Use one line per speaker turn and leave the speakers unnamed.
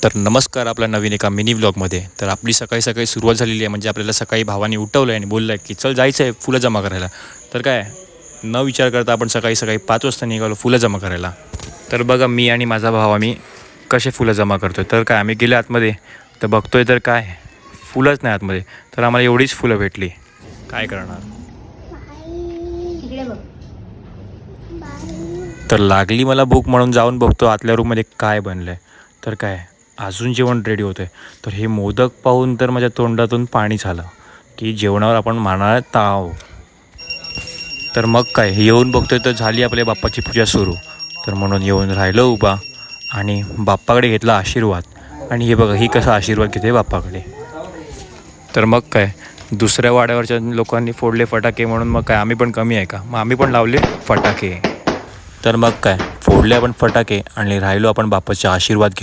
तर नमस्कार आपल्या नवीन एका मिनी व्लॉगमध्ये. तर आपली सकाळी सकाळी सुरुवात झालेली आहे. म्हणजे आपल्याला सकाळी भावाने उठवलं आहे आणि बोललं आहे की चल जायचं आहे फुलं जमा करायला. तर काय न विचार करता आपण सकाळी सकाळी 5 वाजता निघालो फुलं जमा करायला. तर बघा मी आणि माझा भाव आम्ही कसे फुलं जमा करतो आहे. तर काय आम्ही गेले आतमध्ये तर बघतो आहे तर काय फुलंच नाही आतमध्ये. तर आम्हाला एवढीच फुलं भेटली. काय करणार. तर लागली मला भूक म्हणून जाऊन बघतो आतल्या रूममध्ये काय बनलं आहे. तर काय अजून जेवण रेडी होतं आहे. तर हे मोदक पाहून तर माझ्या तोंडातून पाणी झालं की जेवणावर आपण मारणार ताव. तर मग काय येऊन बघतोय तर झाली आपल्या बाप्पाची पूजा सुरू. तर म्हणून येऊन राहिलं उभा आणि बाप्पाकडे घेतला आशीर्वाद. आणि हे बघा ही कसा आशीर्वाद घेते बाप्पाकडे. तर मग काय दुसऱ्या वाड्यावरच्या लोकांनी फोडले फटाके म्हणून मग काय आम्ही पण कमी आहे का, मग आम्ही पण लावले फटाके. तर मग काय फोडले आपण फटाके आणि राहिलो आपण बाप्पाचे आशीर्वाद घ्यायला.